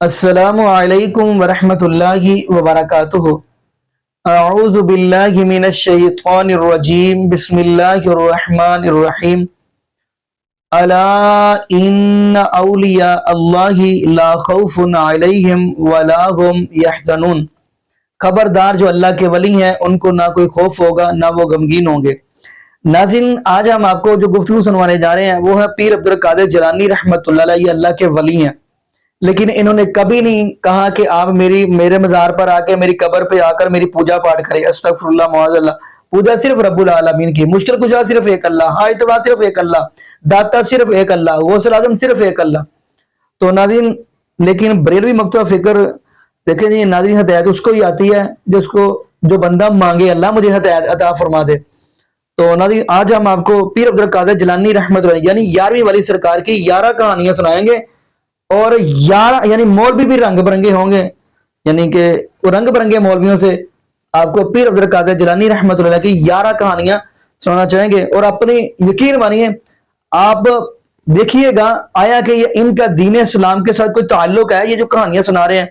السلام علیکم ورحمۃ اللہ وبرکاتہ۔ اعوذ باللہ من الشیطان الرجیم، بسم اللہ الرحمن الرحیم۔ الا ان اولیاء اللہ لا خوف علیہم ولا هم یحزنون۔ خبردار جو اللہ کے ولی ہیں ان کو نہ کوئی خوف ہوگا نہ وہ غمگین ہوں گے۔ ناظرین، آج ہم آپ کو جو گفتگو سنوانے جا رہے ہیں وہ ہے پیر عبدالقادر جیلانی رحمۃ اللہ علیہ، یہ اللہ کے ولی ہیں، لیکن انہوں نے کبھی نہیں کہا کہ آپ میرے مزار پر آ کے میری قبر پہ آ کر میری پوجا پاٹ کریں۔ استغفر اللہ، معاذ اللہ۔ پوجا صرف رب العالمین کی، مشکل کشا صرف ایک اللہ، حاجت روا صرف ایک اللہ، داتا صرف ایک اللہ، غوث الاعظم صرف ایک اللہ۔ تو ناظرین، لیکن بریلوی مکتبہ فکر دیکھیں جی، ناظرین ہدایت اس کو ہی آتی ہے جو بندہ مانگے اللہ مجھے ہدایت عطا فرما دے۔ تو ناظرین، آج ہم آپ کو پیر عبدالقادر جیلانی رحمۃ اللہ یعنی 11ویں والی سرکار کی 11 کہانیاں سنائیں گے، اور 11 یعنی مولوی بھی رنگ برنگے ہوں گے، یعنی کہ رنگ برنگے مولویوں سے آپ کو پیر عبدالقادر جیلانی رحمۃ اللہ کی 11 کہانیاں سنانا چاہیں گے۔ اور اپنی یقین مانیے، آپ دیکھیے گا آیا کہ یہ ان کا دین اسلام کے ساتھ کوئی تعلق ہے؟ یہ جو کہانیاں سنا رہے ہیں،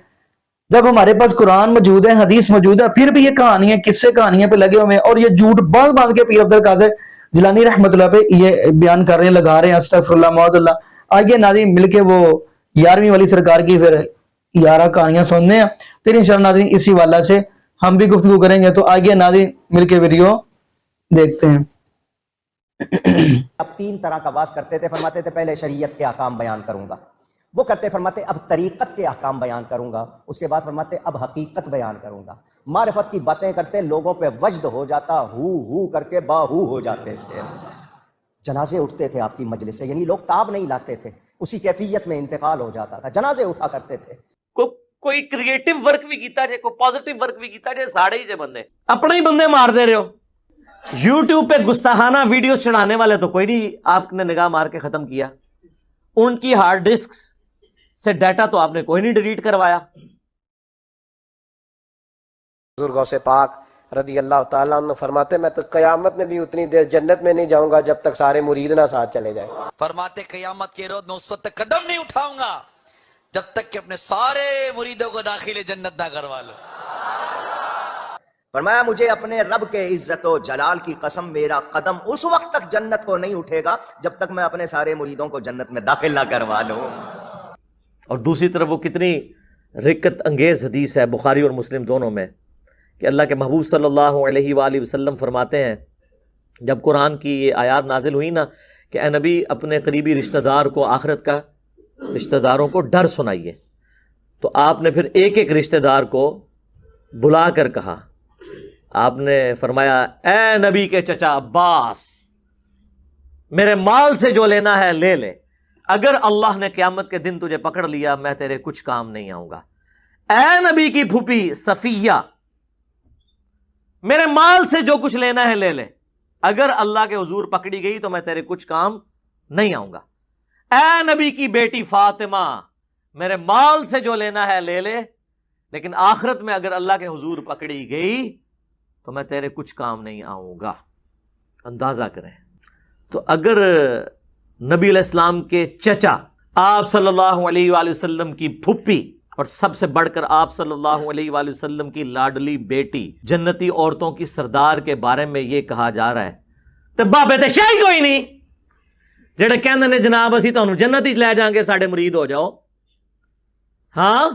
جب ہمارے پاس قرآن موجود ہے، حدیث موجود ہے، پھر بھی یہ کہانیاں قصے کہانیاں پہ لگے ہوئے ہیں، اور یہ جھوٹ باندھ باندھ کے پیر عبدالقادر جیلانی رحمۃ اللہ پہ یہ بیان کر رہے ہیں، لگا رہے ہیں۔ استغفر اللہ، معاذ اللہ۔ آئیے ناظرین مل کے وہ 11ویں والی سرکار کی پھر 11 کہانیاں سننے ہیں، پھر انشاءاللہ ناظرین اسی والا سے ہم بھی گفتگو کریں گے۔ تو آئیے ناظرین مل کے ویڈیو دیکھتے ہیں۔ اب 3 طرح کا واز کرتے تھے، فرماتے تھے پہلے شریعت کے احکام بیان کروں گا، وہ کرتے فرماتے اب طریقت کے احکام بیان کروں گا، اس کے بعد فرماتے اب حقیقت بیان کروں گا۔ معرفت کی باتیں کرتے لوگوں پہ وجد ہو جاتا، ہو کر کے باہو ہو جاتے تھے۔ جنازے اٹھتے تھے آپ کی مجلس سے، یعنی لوگ تاب نہیں لاتے تھے، اسی کیفیت میں انتقال ہو جاتا تھا، جنازے اٹھا کرتے تھے۔ کوئی کریٹو ورک بھی کیتا جائے، کوئی پازیٹیو ورک بھی کیتا جائے، ساڑے ہی جے بندے اپنے ہی بندے مار دے رہے ہو۔ یوٹیوب پہ گستاخانہ ویڈیوز چڑھانے والے تو کوئی نہیں آپ نے نگاہ مار کے ختم کیا، ان کی ہارڈ ڈسک سے ڈیٹا تو آپ نے کوئی نہیں ڈیلیٹ کروایا۔ حضور غوث پاک رضی اللہ تعالیٰ عنہ فرماتے میں تو قیامت میں بھی اتنی دیر جنت میں نہیں جاؤں گا جب تک سارے مرید نہ ساتھ چلے جائیں۔ فرماتے قیامت کے روز میں اس وقت تک قدم نہیں اٹھاؤں گا جب تک کہ اپنے سارے مریدوں کو داخل جنت نہ کروا لو۔ فرمایا مجھے اپنے رب کے عزت و جلال کی قسم، میرا قدم اس وقت تک جنت کو نہیں اٹھے گا جب تک میں اپنے سارے مریدوں کو جنت میں داخل نہ کروا لوں۔ اور دوسری طرف وہ کتنی رکت انگیز حدیث ہے بخاری اور مسلم دونوں میں کہ اللہ کے محبوب صلی اللہ علیہ وآلہ وسلم فرماتے ہیں، جب قرآن کی یہ آیات نازل ہوئی نا کہ اے نبی اپنے قریبی رشتہ دار کو آخرت کا رشتہ داروں کو ڈر سنائیے، تو آپ نے پھر ایک ایک رشتہ دار کو بلا کر کہا، آپ نے فرمایا اے نبی کے چچا عباس، میرے مال سے جو لینا ہے لے لے، اگر اللہ نے قیامت کے دن تجھے پکڑ لیا میں تیرے کچھ کام نہیں آؤں گا۔ اے نبی کی پھوپھی صفیہ، میرے مال سے جو کچھ لینا ہے لے لے، اگر اللہ کے حضور پکڑی گئی تو میں تیرے کچھ کام نہیں آؤں گا۔ اے نبی کی بیٹی فاطمہ، میرے مال سے جو لینا ہے لے لے، لیکن آخرت میں اگر اللہ کے حضور پکڑی گئی تو میں تیرے کچھ کام نہیں آؤں گا۔ اندازہ کریں، تو اگر نبی علیہ السلام کے چچا، آپ صلی اللہ علیہ وآلہ وسلم کی پھپھی، اور سب سے بڑھ کر آپ صلی اللہ علیہ وآلہ وسلم کی لاڈلی بیٹی، جنتی عورتوں کی سردار کے بارے میں یہ کہا جا رہا ہے تو بابے تے شاہی کوئی نہیں جڑے کہندے نے جناب اسی تانوں جنت ہی لے جائیں گے، ساڈے مرید ہو جاؤ۔ ہاں،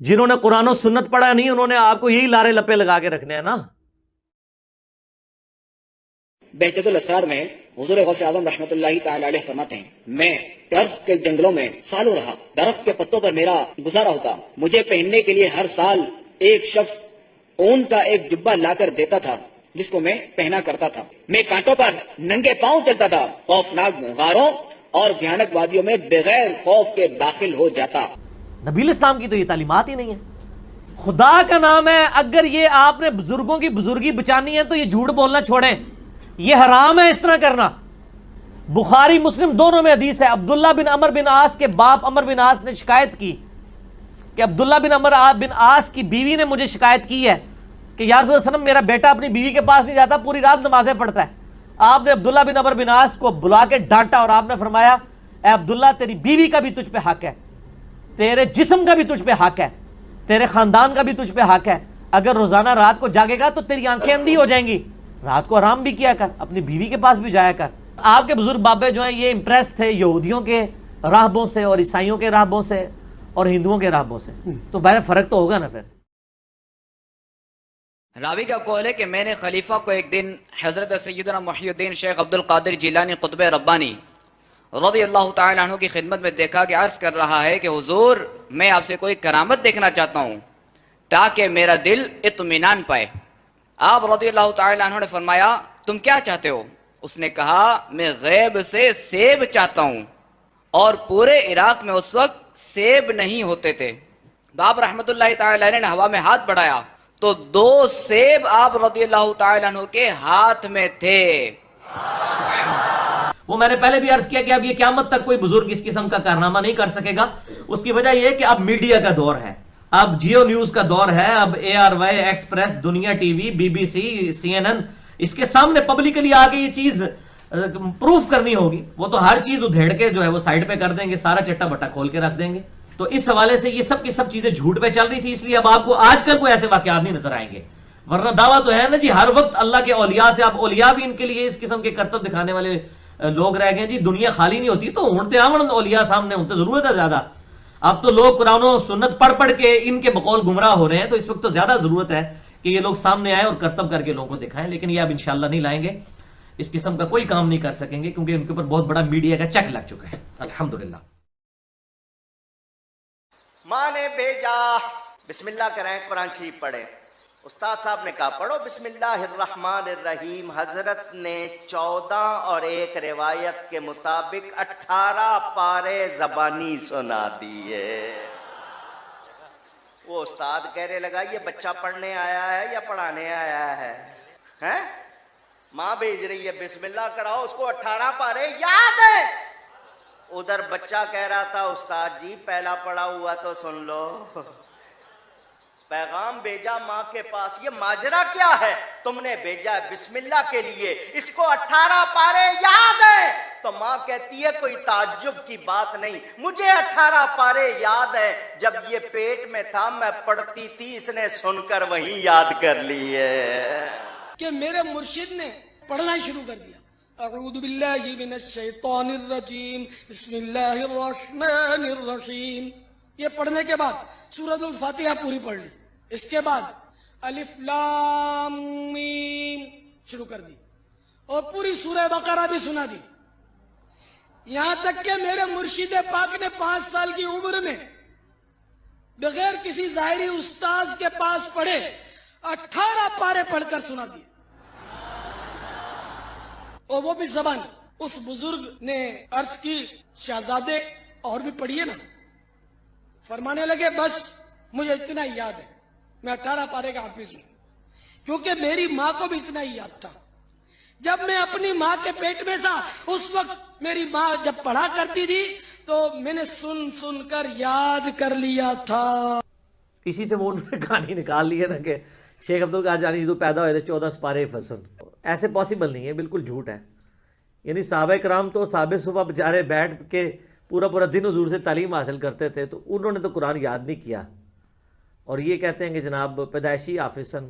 جنہوں نے قرآن و سنت پڑھا نہیں انہوں نے آپ کو یہی لارے لپے لگا کے رکھنے ہیں نا۔ بہجت الاسرار میں حضور غوث اعظم رحمۃ اللہ تعالی علیہ فرماتے ہیں، میں طرف کے جنگلوں میں سالوں رہا، درخت کے پتوں پر میرا گزارا ہوتا، مجھے پہننے کے لیے ہر سال ایک شخص اون کا ایک جبہ لا کر دیتا تھا جس کو میں پہنا کرتا تھا، میں کانٹوں پر ننگے پاؤں چلتا تھا، خوفناک غاروں اور بھیانک وادیوں میں بغیر خوف کے داخل ہو جاتا۔ نبی الاسلام کی تو یہ تعلیمات ہی نہیں ہے۔ خدا کا نام ہے، اگر یہ آپ نے بزرگوں کی بزرگی بچانی ہے تو یہ جھوٹ بولنا چھوڑیں، یہ حرام ہے اس طرح کرنا۔ بخاری مسلم دونوں میں حدیث ہے، عبداللہ بن عمر بن عاص کے باپ عمر بن عاص نے شکایت کی کہ عبداللہ بن عمر بن عاص کی بیوی نے مجھے شکایت کی ہے کہ یا رسول اللہ صلی اللہ علیہ وسلم میرا بیٹا اپنی بیوی کے پاس نہیں جاتا، پوری رات نمازیں پڑھتا ہے۔ آپ نے عبداللہ بن عمر بن عاص کو بلا کے ڈانٹا اور آپ نے فرمایا اے عبداللہ تیری بیوی کا بھی تجھ پہ حق ہے، تیرے جسم کا بھی تجھ پہ حق ہے، تیرے خاندان کا بھی تجھ پہ حق ہے. اگر روزانہ رات کو جاگے گا تو تیری آنکھیں اندھی ہو جائیں گی. رات کو آرام بھی کیا کر، اپنی بیوی کے پاس بھی جایا کر. آپ کے بزرگ بابے جو ہیں یہ امپریس تھے یہودیوں کے راہبوں سے اور عیسائیوں کے راہبوں سے اور ہندوؤں کے راہبوں سے، تو بہر فرق تو ہوگا نا پھر. راوی کا قول ہے کہ میں نے خلیفہ کو ایک دن حضرت سیدنا محی الدین شیخ عبد القادر جیلانی قطب ربانی رضی اللہ تعالی عنہ کی خدمت میں دیکھا کہ عرض کر رہا ہے کہ حضور میں آپ سے کوئی کرامت دیکھنا چاہتا ہوں تاکہ میرا دل اطمینان پائے. آپ رضی اللہ تعالی عنہ نے فرمایا تم کیا چاہتے ہو؟ اس نے کہا میں غیب سے سیب چاہتا ہوں، اور پورے عراق میں اس وقت سیب نہیں ہوتے تھے. تو آپ رحمت اللہ تعالی علیہ نے ہوا میں ہاتھ بڑھایا تو 2 سیب آپ رضی اللہ تعالی عنہ کے ہاتھ میں تھے. وہ میں نے پہلے بھی عرض کیا کہ اب یہ قیامت تک کوئی بزرگ اس قسم کا کارنامہ نہیں کر سکے گا. اس کی وجہ یہ ہے کہ اب میڈیا کا دور ہے، اب جیو نیوز کا دور ہے، اب ARY ایکسپریس، دنیا ٹی وی، BBC، CNN، اس کے سامنے پبلکلی آگے یہ چیز پروف کرنی ہوگی. وہ تو ہر چیز ادھیڑ کے جو ہے وہ سائڈ پہ کر دیں گے، سارا چٹا بٹا کھول کے رکھ دیں گے. تو اس حوالے سے یہ سب کی سب چیزیں جھوٹ پہ چل رہی تھی، اس لیے اب آپ کو آج کل کوئی ایسے واقعات نہیں نظر آئیں گے. ورنہ دعویٰ تو ہے نا جی ہر وقت اللہ کے اولیاء سے. اب اولیاء بھی ان کے لیے اس قسم کے کرتب دکھانے والے لوگ رہ گئے. جی دنیا خالی نہیں ہوتی تو اونٹتے آمن اولیاء سامنے، اونٹتے ضرورت ہے زیادہ. اب تو لوگ قرآن و سنت پڑھ پڑھ کے ان کے بقول گمراہ ہو رہے ہیں، تو اس وقت تو زیادہ ضرورت ہے کہ یہ لوگ سامنے آئے اور کرتب کر کے لوگوں کو دکھائیں. لیکن یہ اب انشاءاللہ نہیں لائیں گے، اس قسم کا کوئی کام نہیں کر سکیں گے کیونکہ ان کے اوپر بہت بڑا میڈیا کا چیک لگ چکا ہے الحمدللہ. ماں نے بھیجا، بسم اللہ کریں، قرآن شریف پڑھیں. استاد صاحب نے کہا پڑھو بسم اللہ الرحمن الرحیم. حضرت نے 14 اور ایک روایت کے مطابق 18 پارے زبانی سنا دیے. وہ استاد کہنے لگا یہ بچہ پڑھنے آیا ہے یا پڑھانے آیا ہے؟ ہیں؟ ماں بھیج رہی ہے بسم اللہ کراؤ، اس کو 18 پارے یاد ہے. ادھر بچہ کہہ رہا تھا استاد جی پہلا پڑھا ہوا تو سن لو. پیغام بھیجا ماں کے پاس، یہ ماجرا کیا ہے؟ تم نے بھیجا ہے بسم اللہ کے لیے، اس کو 18 پارے یاد ہے. تو ماں کہتی ہے کوئی تعجب کی بات نہیں، مجھے 18 پارے یاد ہے. جب یہ پیٹ میں تھا میں پڑھتی تھی، اس نے سن کر وہیں یاد کر لی ہے کہ میرے مرشد نے پڑھنا شروع کر دیا. اعوذ باللہ من الشیطان الرجیم بسم اللہ الرحمن الرحیم. یہ پڑھنے کے بعد سورۃ الفاتحہ پوری پڑھ لی. اس کے بعد الف لام میم شروع کر دی اور پوری سورہ بقرہ بھی سنا دی. یہاں تک کہ میرے مرشد پاک نے 5 سال کی عمر میں بغیر کسی ظاہری استاذ کے پاس پڑھے 18 پارے پڑھ کر سنا دیے، اور وہ بھی زبان. اس بزرگ نے عرض کی شہزادے اور بھی پڑھیے نا. فرمانے لگے بس مجھے اتنا ہی یاد ہے، میں 18 پارے کا حافظ ہوں. کیونکہ میری ماں کو بھی اتنا ہی یاد تھا. جب میں اپنی ماں کے پیٹ میں تھا اس وقت میری ماں جب پڑھا کرتی تھی تو میں نے سن سن کر یاد کر لیا تھا. اسی سے وہ انہوں نے کہانی نکال لی ہے نا کہ شیخ عبد القادر جیلانی جو پیدا ہوئے تھے 14 سپارے فصل. ایسے پاسبل نہیں ہے، بالکل جھوٹ ہے. یعنی صحابہ کرام تو صحابہ صفحہ بچارے بیٹھ کے پورا پورا دن حضور سے تعلیم حاصل کرتے تھے، تو انہوں نے تو قرآن یاد نہیں کیا، اور یہ کہتے ہیں کہ جناب پیدائشی حافظ سن.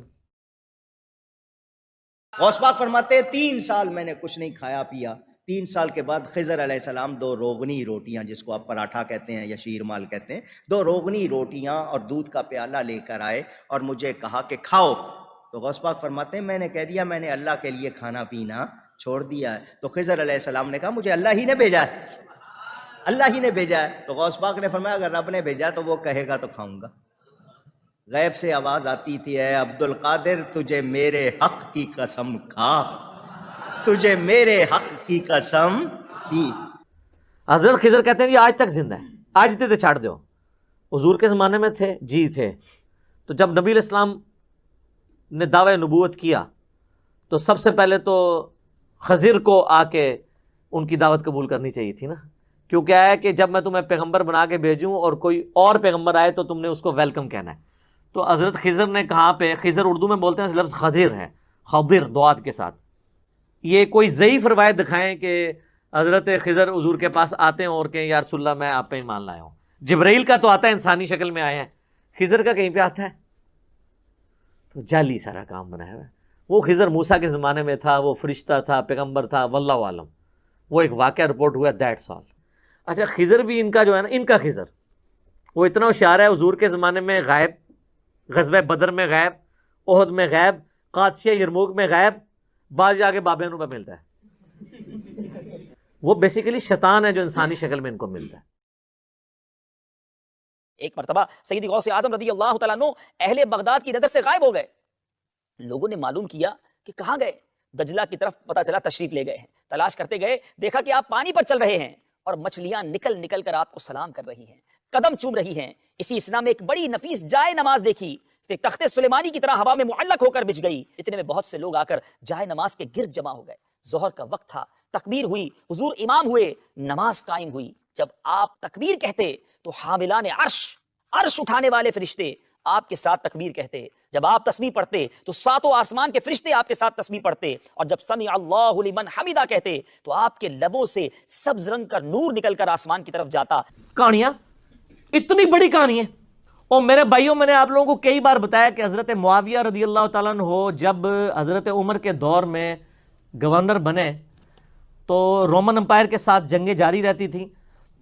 غوث پاک فرماتے ہیں 3 سال میں نے کچھ نہیں کھایا پیا. 3 سال کے بعد خضر علیہ السلام 2 روغنی روٹیاں، جس کو آپ پراٹھا کہتے ہیں یا شیر مال کہتے ہیں، 2 روغنی روٹیاں اور دودھ کا پیالہ لے کر آئے اور مجھے کہا کہ کھاؤ. تو غوث پاک فرماتے ہیں میں نے کہہ دیا میں نے اللہ کے لیے کھانا پینا چھوڑ دیا ہے. تو خضر علیہ السلام نے کہا مجھے اللہ ہی نے بھیجا ہے، اللہ ہی نے بھیجا ہے. تو غوث پاک نے فرمایا اگر رب نے بھیجا تو وہ کہے گا تو کھاؤں گا. غیب سے آواز آتی تھی اے عبد القادر تجھے میرے حق کی قسم کھا، تجھے میرے حق کی قسم دی. حضرت خضر کہتے ہیں یہ آج تک زندہ ہے. آج تھے چھاڑ دو. حضور کے زمانے میں تھے؟ جی تھے. تو جب نبی علیہ السلام نے دعوی نبوت کیا تو سب سے پہلے تو خضر کو آ کے ان کی دعوت قبول کرنی چاہیے تھی نا. کیوں کیا ہے کہ جب میں تمہیں پیغمبر بنا کے بھیجوں اور کوئی اور پیغمبر آئے تو تم نے اس کو ویلکم کہنا ہے. تو حضرت خضر نے کہاں پہ، خضر اردو میں بولتے ہیں لفظ خضر ہے، خضر دوات کے ساتھ. یہ کوئی ضعیف روایت دکھائیں کہ حضرت خضر حضور کے پاس آتے ہیں اور کہیں یا رسول اللہ میں آپ پہ ایمان لایا ہوں. جبرائیل کا تو آتا ہے انسانی شکل میں آیا ہے, خضر کا کہیں پہ آتا ہے؟ تو جعلی سارا کام بنایا ہوا ہے. وہ خضر موسیٰ کے زمانے میں تھا, وہ فرشتہ تھا, پیغمبر تھا, واللہ عالم, وہ ایک واقعہ رپورٹ ہوا, دیٹس آل. اچھا خضر بھی ان کا جو ہے نا, ان کا خضر وہ اتنا ہوشیار ہے, حضور کے زمانے میں غائب, غزوہ بدر میں غائب, احد میں غائب, قادسیہ یرموک میں غائب, بعد جا کے باب نو پہ ملتا ہے. وہ بیسیکلی شیطان ہے جو انسانی شکل میں ان کو ملتا ہے. ایک مرتبہ سیدی غوث اعظم رضی اللہ تعالیٰ عنہ اہل بغداد کی نظر سے غائب ہو گئے. لوگوں نے معلوم کیا کہ کہاں گئے, دجلہ کی طرف پتہ چلا تشریف لے گئے ہیں. تلاش کرتے گئے, دیکھا کہ آپ پانی پر چل رہے ہیں اور مچھلیاں نکل نکل کر آپ کو سلام کر رہی ہیں, قدم چوم رہی ہیں. اسی اسنا میں ایک بڑی نفیس جائے نماز دیکھی, تخت سلیمانی کی طرح ہوا میں معلق ہو کر بچھ گئی. اتنے میں بہت سے لوگ آ کر جائے نماز کے گرد جمع ہو گئے. ظہر کا وقت تھا, تکبیر ہوئی, حضور امام ہوئے, نماز قائم ہوئی. جب آپ تکبیر کہتے تو حاملان عرش اٹھانے والے فرشتے آپ کے ساتھ تکبیر کہتے. جب آپ تسبیح پڑھتے تو ساتوں آسمان کے فرشتے آپ کے ساتھ تسبیح پڑھتے. اور جب سمع اللہ لمن حمیدہ کہتے تو آپ کے لبوں سے سبز رنگ کا نور نکل کر آسمان کی طرف جاتا. کہانیاں, اتنی بڑی کہانی ہے. اور میرے بھائیوں, میں نے آپ لوگوں کو کئی بار بتایا کہ حضرت معاویہ رضی اللہ تعالیٰ عنہ جب حضرت عمر کے دور میں گورنر بنے تو رومن امپائر کے ساتھ جنگیں جاری رہتی تھیں.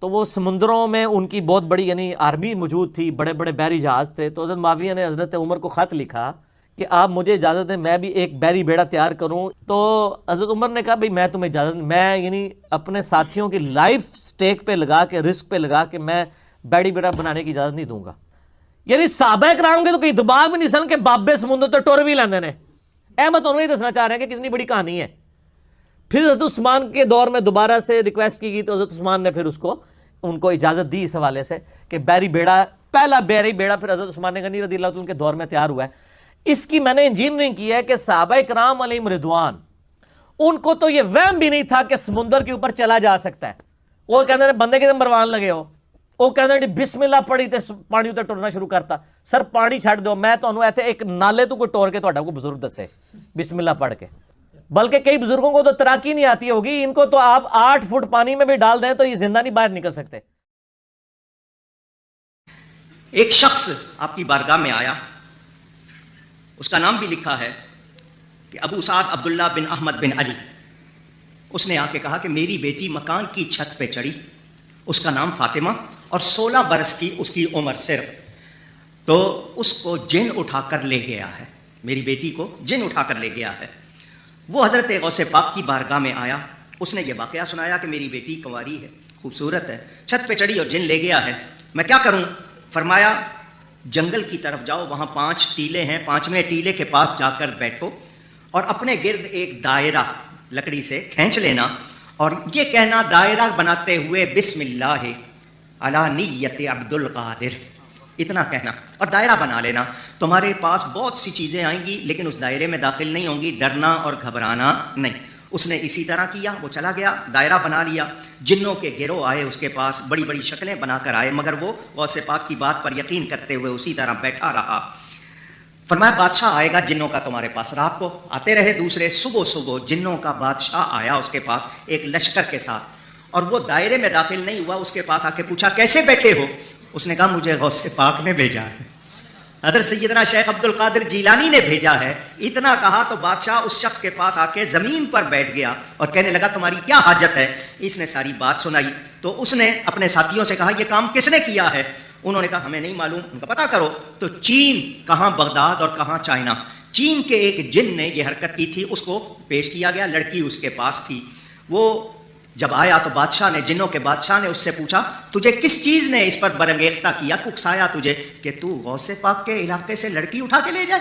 تو وہ سمندروں میں ان کی بہت بڑی یعنی آرمی موجود تھی, بڑے بڑے بحری جہاز تھے. تو حضرت معاویہ نے حضرت عمر کو خط لکھا کہ آپ مجھے اجازت دیں میں بھی ایک بحری بیڑا تیار کروں. تو حضرت عمر نے کہا بھئی میں تمہیں اجازت, میں یعنی اپنے ساتھیوں کی لائف سٹیک پہ لگا کے, رسک پہ لگا کے میں بحری بیڑا بنانے کی اجازت نہیں دوں گا. یعنی صحابہ کرام کے تو کہیں دماغ میں نہیں سن کہ بابے سمندر تو ٹور بھی لیندے نے. احمد انہوں نے دسنا چاہ رہے ہیں کہ کتنی بڑی کہانی ہے. پھر حضرت عثمان کے دور میں دوبارہ سے ریکویسٹ کی گئی تو حضرت عثمان نے پھر ان کو اجازت دی اس حوالے سے کہ بحری بیڑا, پہلا بحری بیڑا پھر حضرت عثمان غنی رضی اللہ عنہ کے دور میں تیار ہوا ہے. اس کی میں نے انجینئرنگ کی ہے کہ صحابہ کرام علیہم رضوان, ان کو تو یہ وہم بھی نہیں تھا کہ سمندر کے اوپر چلا جا سکتا ہے. وہ کہتے ہیں بندے کے مروان لگے ہو, وہ کہتے ہیں بسم اللہ پڑھی تے پانی اتنے ٹورنا شروع کرتا. سر پانی چھڑ دو, میں تو ایتھے ایک نالے تو کوئی ٹور کے تو کو بزرگ دسے بسم اللہ پڑھ کے. بلکہ کئی بزرگوں کو تو تیراکی نہیں آتی ہوگی, ان کو تو آپ 8 فٹ پانی میں بھی ڈال دیں تو یہ زندہ نہیں باہر نکل سکتے. ایک شخص آپ کی بارگاہ میں آیا, اس کا نام بھی لکھا ہے کہ ابو سعد عبداللہ بن احمد بن علی. اس نے آ کے کہا کہ میری بیٹی مکان کی چھت پہ چڑھی, اس کا نام فاطمہ اور 16 برس کی اس کی عمر صرف, تو اس کو جن اٹھا کر لے گیا ہے, میری بیٹی کو جن اٹھا کر لے گیا ہے. وہ حضرت غوث پاک کی بارگاہ میں آیا, اس نے یہ واقعہ سنایا کہ میری بیٹی کنواری ہے, خوبصورت ہے, چھت پہ چڑھی اور جن لے گیا ہے, میں کیا کروں؟ فرمایا جنگل کی طرف جاؤ, وہاں 5 ٹیلے ہیں, 5ویں ٹیلے کے پاس جا کر بیٹھو اور اپنے گرد ایک دائرہ لکڑی سے کھینچ لینا اور یہ کہنا دائرہ بناتے ہوئے بسم اللہ علی نیت عبد القادر, اتنا کہنا اور دائرہ بنا لینا. تمہارے پاس بہت سی چیزیں آئیں گی لیکن اس دائرے میں داخل نہیں ہوں گی, ڈرنا اور گھبرانا نہیں. اس نے اسی طرح کیا, وہ چلا گیا, دائرہ بنا لیا. جنوں کے گروہ آئے اس کے پاس, بڑی بڑی شکلیں بنا کر آئے, مگر وہ غوث پاک کی بات پر یقین کرتے ہوئے اسی طرح بیٹھا رہا. فرمایا بادشاہ آئے گا جنوں کا تمہارے پاس. رات کو آتے رہے دوسرے, صبح جنوں کا بادشاہ آیا اس کے پاس ایک لشکر کے ساتھ, اور وہ دائرے میں داخل نہیں ہوا. اس کے پاس آ کے پوچھا کیسے بیٹھے ہو؟ اس نے کہا مجھے غوث پاک نے بھیجا ہے, حضرت سیدنا شیخ عبد القادر جیلانی نے بھیجا ہے. اتنا کہا تو بادشاہ اس شخص کے پاس آ کے زمین پر بیٹھ گیا اور کہنے لگا تمہاری کیا حاجت ہے؟ اس نے ساری بات سنائی. تو اس نے اپنے ساتھیوں سے کہا یہ کام کس نے کیا ہے؟ انہوں نے کہا ہمیں نہیں معلوم. ان کا پتہ کرو. تو چین, کہاں بغداد اور کہاں چائنا, چین کے ایک جن نے یہ حرکت کی تھی, اس کو پیش کیا گیا, لڑکی اس کے پاس تھی. وہ جب آیا تو بادشاہ نے, جنوں کے بادشاہ نے اس سے پوچھا تجھے کس چیز نے اس پر برانگیختہ کیا, اکسایا تجھے کہ تو غوث پاک کے علاقے سے لڑکی اٹھا کے لے جائے؟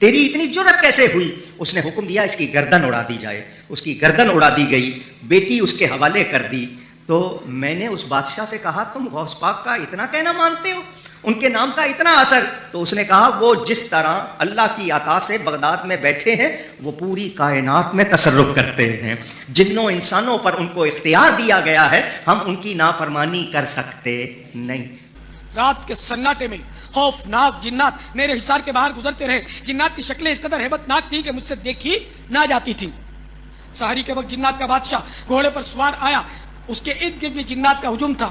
تیری اتنی جرأت کیسے ہوئی؟ اس نے حکم دیا اس کی گردن اڑا دی جائے. اس کی گردن اڑا دی گئی, بیٹی اس کے حوالے کر دی. تو میں نے اس بادشاہ سے کہا تم غوث پاک کا اتنا کہنا مانتے ہو, ان کے نام کا اتنا اثر؟ تو اس نے کہا وہ جس طرح اللہ کی عطا سے بغداد میں بیٹھے ہیں وہ پوری کائنات میں تصرف کرتے ہیں. جنوں انسانوں پر ان کو اختیار دیا گیا ہے, ہم ان کی نافرمانی کر سکتے نہیں. رات کے سناٹے میں خوفناک جنات میرے حصار کے باہر گزرتے رہے. جنات کی شکلیں اس قدر ہیبت ناک تھی کہ مجھ سے دیکھی نہ جاتی تھی. سحری کے وقت جنات کا بادشاہ گھوڑے پر سوار آیا, اس کے ارد گرد بھی جنات کا ہجوم تھا.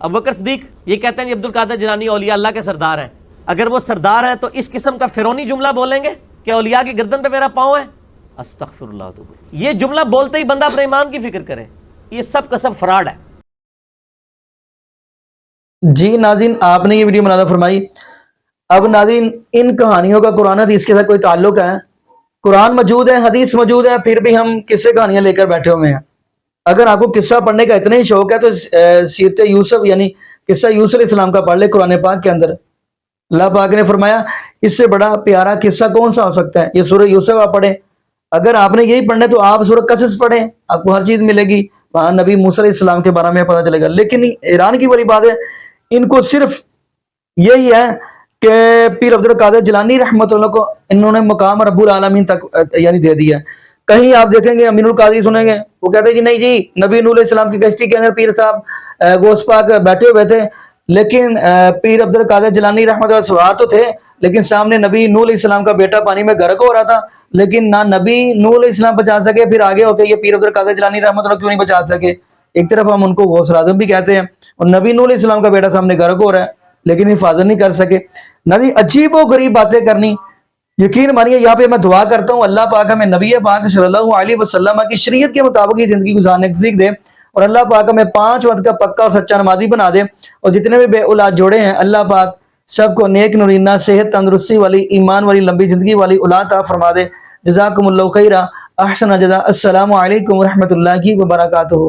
ابو بکر صدیق یہ کہتے ہیں کہ عبد القادر جیلانی اولیاء اللہ کے سردار ہیں. اگر وہ سردار ہیں تو اس قسم کا فرعونی جملہ بولیں گے کہ اولیاء کی گردن پہ میرا پاؤں ہے؟ استغفر اللہ. تو یہ جملہ بولتے ہی بندہ اپنے ایمان کی فکر کرے. یہ سب کا سب فراڈ ہے. جی ناظرین، آپ نے یہ ویڈیو مناظرہ فرمائی. اب ناظرین، ان کہانیوں کا قرآن حدیث کے ساتھ کوئی تعلق ہے؟ قرآن موجود ہے، حدیث موجود ہے، پھر بھی ہم قصے کہانیاں لے کر بیٹھے ہوئے ہیں. اگر آپ کو قصہ پڑھنے کا اتنا ہی شوق ہے تو سیرت یوسف یعنی قصہ یوسف علیہ السلام کا پڑھ لے قرآن پاک کے اندر. اللہ پاک نے فرمایا اس سے بڑا پیارا قصہ کون سا ہو سکتا ہے؟ یہ سورہ یوسف آپ پڑھیں. اگر آپ نے یہی پڑھنا ہے تو آپ سورہ قصص پڑھیں، آپ کو ہر چیز ملے گی. وہاں نبی موسیٰ علیہ السلام کے بارے میں پتہ چلے گا. لیکن ایران کی بڑی بات ہے، ان کو صرف یہی ہے کہ پیر عبد القادر جیلانی رحمۃ اللہ کو انہوں نے مقام رب العالمین تک یعنی دے دیا. کہیں آپ دیکھیں گے امین القادری سنیں گے، وہ کہتے ہیں کہ نہیں جی نبی نوح علیہ السلام کی کشتی کے اندر پیر صاحب غوث پاک بیٹھے ہوئے تھے، لیکن پیر عبد القادر جیلانی رحمۃ اللہ سوار تو تھے، لیکن سامنے نبی نوح علیہ السلام کا بیٹا پانی میں غرق ہو رہا تھا، لیکن نہ نبی نوح علیہ السلام بچا سکے، پھر آگے ہو کے یہ پیر عبد القادر جیلانی رحمۃ اللہ کیوں نہیں بچا سکے؟ ایک طرف ہم ان کو غوث اعظم بھی کہتے ہیں اور نبی نوح علیہ السلام کا بیٹا سامنے غرق ہو رہا ہے لیکن حفاظت نہیں کر سکے. نہ جی عجیب و غریب باتیں کرنی. یقین مانیے یہاں پہ میں دعا کرتا ہوں اللہ پاک ہمیں نبی پاک صلی اللہ علیہ وسلم کی شریعت کے مطابق ہی زندگی گزارنے کی توفیق دے، اور اللہ پاک ہمیں 5 وقت کا پکا اور سچا نمازی بنا دے، اور جتنے بھی بے اولاد جوڑے ہیں اللہ پاک سب کو نیک نورینہ صحت تندرستی والی ایمان والی لمبی زندگی والی اولاد عطا فرما دے. جزاکم اللہ خیرہ، احسن جزا. السلام علیکم ورحمۃ اللہ وبرکاتہ.